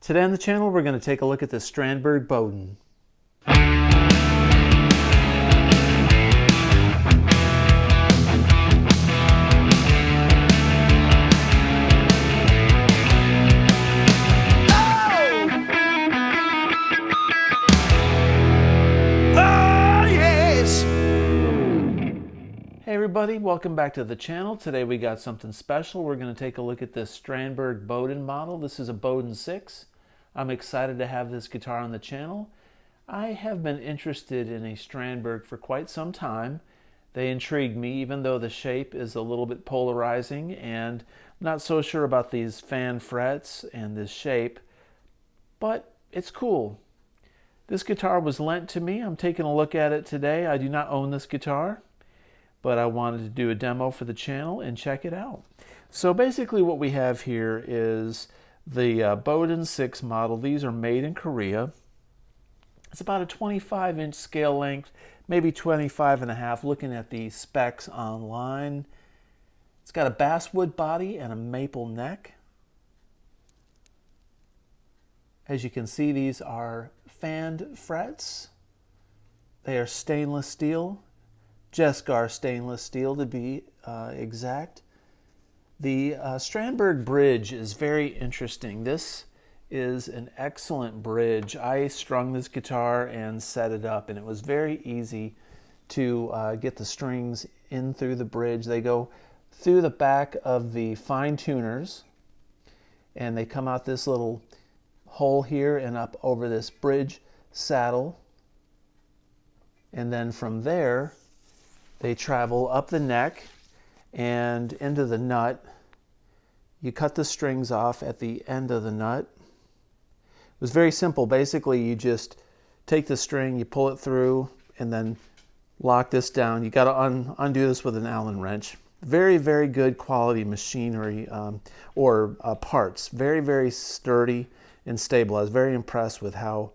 Today on the channel, we're going to take a look at the Strandberg Boden. Hey everybody, welcome back to the channel. Today we got something special. We're going to take a look at this Strandberg Boden model. This is a Boden 6. I'm excited to have this guitar on the channel. I have been interested in a Strandberg for quite some time. They intrigue me, even though the shape is a little bit polarizing, and I'm not so sure about these fan frets and this shape, but it's cool. This guitar was lent to me. I'm taking a look at it today. I do not own this guitar, but I wanted to do a demo for the channel and check it out. So basically what we have here is the Boden 6 model. These are made in Korea. It's about a 25-inch scale length, maybe 25.5, looking at the specs online. It's got a basswood body and a maple neck. As you can see, these are fanned frets. They are stainless steel. Jesgar stainless steel to be exact. The Strandberg bridge is very interesting. This is an excellent bridge. I strung this guitar and set it up, and it was very easy to get the strings in through the bridge. They go through the back of the fine tuners, and they come out this little hole here and up over this bridge saddle, and then from there they travel up the neck and into the nut. You cut the strings off at the end of the nut. It was very simple. Basically, you just take the string, you pull it through, and then lock this down. You got to undo this with an Allen wrench. Very, very good quality machinery or parts. Very, very sturdy and stable. I was very impressed with how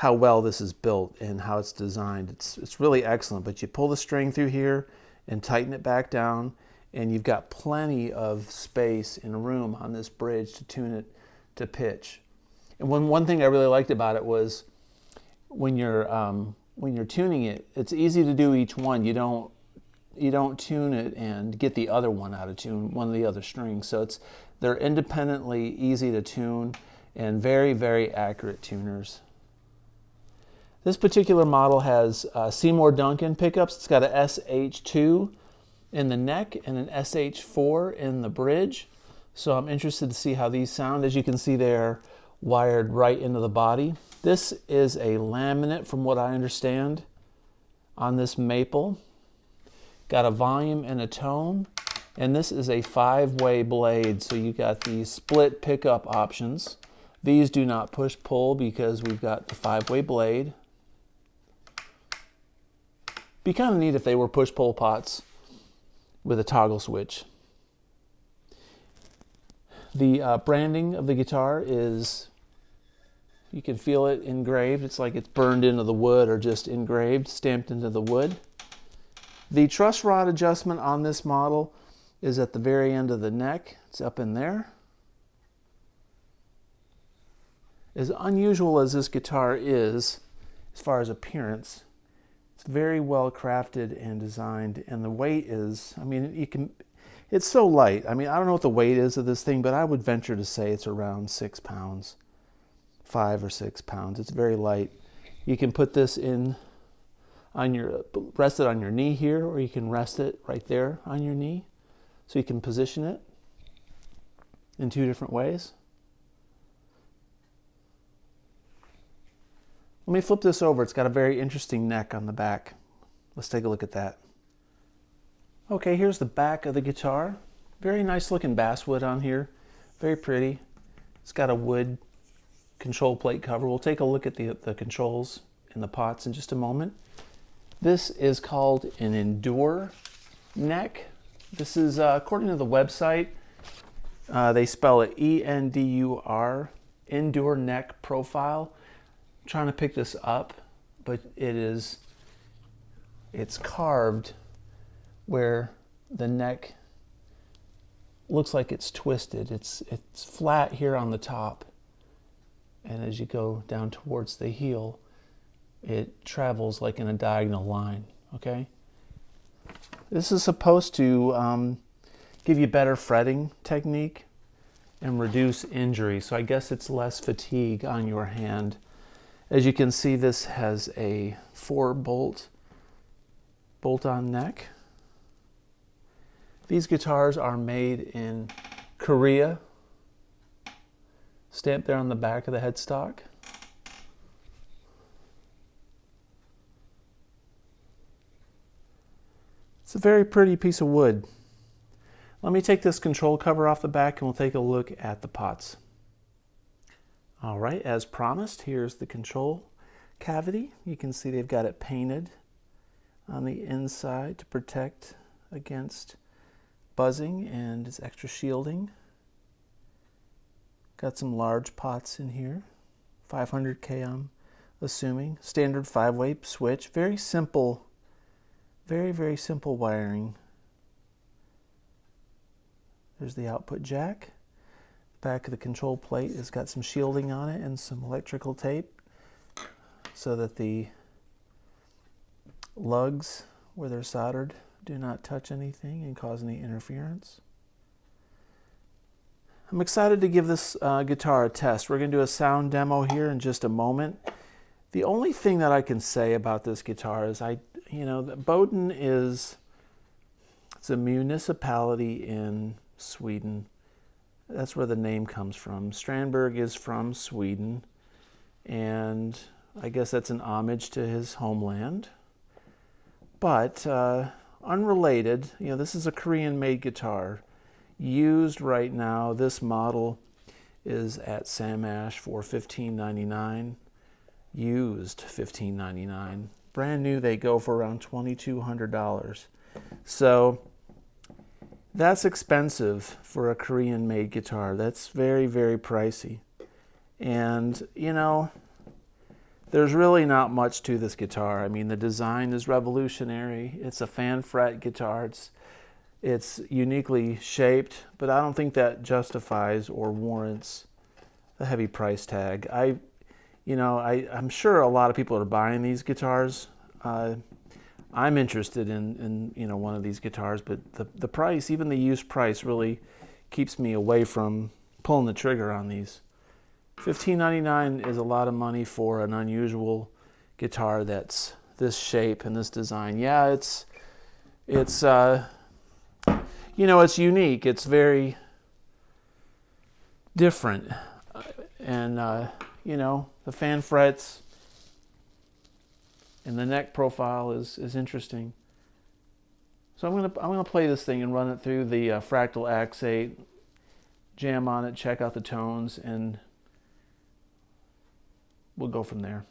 well this is built and how it's designed. It's really excellent, but you pull the string through here and tighten it back down, and you've got plenty of space and room on this bridge to tune it to pitch. And one thing I really liked about it was when you're tuning it, it's easy to do each one. You don't tune it and get the other one out of tune, one of the other strings. So they're independently easy to tune and very, very accurate tuners. This particular model has Seymour Duncan pickups. It's got a SH2 in the neck and an SH4 in the bridge. So I'm interested to see how these sound. As you can see, they're wired right into the body. This is a laminate, from what I understand, on this maple. Got a volume and a tone. And this is a 5-way blade, so you got these split pickup options. These do not push-pull because we've got the 5-way blade. Be kind of neat if they were push-pull pots with a toggle switch. The branding of the guitar is, you can feel it engraved. It's like it's burned into the wood or just engraved, stamped into the wood. The truss rod adjustment on this model is at the very end of the neck. It's up in there. As unusual as this guitar is, as far as appearance, it's very well crafted and designed, and the weight is, I mean, it's so light. I mean, I don't know what the weight is of this thing, but I would venture to say it's around 6 pounds, 5 or 6 pounds. It's very light. You can put this in rest it on your knee here, or you can rest it right there on your knee. So you can position it in 2 different ways. Let me flip this over. It's got a very interesting neck on the back. Let's take a look at that. Okay, here's the back of the guitar. Very nice looking basswood on here. Very pretty. It's got a wood control plate cover. We'll take a look at the controls and the pots in just a moment. This is called an Endur neck. This is, according to the website, they spell it E-N-D-U-R, Endur neck profile. I'm trying to pick this up, but it's carved where the neck looks like it's twisted. It's flat here on the top, and as you go down towards the heel, it travels like in a diagonal line, okay? This is supposed to give you better fretting technique and reduce injury, so I guess it's less fatigue on your hand. As you can see, this has a 4-bolt bolt-on neck. These guitars are made in Korea, stamped there on the back of the headstock. It's a very pretty piece of wood. Let me take this control cover off the back and we'll take a look at the pots. All right, as promised, here's the control cavity. You can see they've got it painted on the inside to protect against buzzing, and it's extra shielding. Got some large pots in here, 500K I'm assuming. Standard 5-way switch, very simple, very simple wiring. There's the output jack. Back of the control plate has got some shielding on it and some electrical tape so that the lugs where they're soldered do not touch anything and cause any interference. I'm excited to give this guitar a test. We're going to do a sound demo here in just a moment. The only thing that I can say about this guitar is Boden it's a municipality in Sweden. That's where the name comes from. Strandberg is from Sweden, and I guess that's an homage to his homeland. But unrelated, this is a Korean-made guitar. Used right now, this model is at Sam Ash for $15.99. Used $15.99. Brand new, they go for around $2,200. So that's expensive for a Korean-made guitar. That's very pricey. And, there's really not much to this guitar. I mean, the design is revolutionary. It's a fan fret guitar. It's uniquely shaped, but I don't think that justifies or warrants a heavy price tag. I'm sure a lot of people are buying these guitars. I'm interested in one of these guitars, but the price, even the used price, really keeps me away from pulling the trigger on these. $15.99 is a lot of money for an unusual guitar that's this shape and this design. Yeah, it's unique. It's very different, and the fan frets and the neck profile is interesting. So I'm gonna play this thing and run it through the Fractal X8, jam on it, check out the tones, and we'll go from there.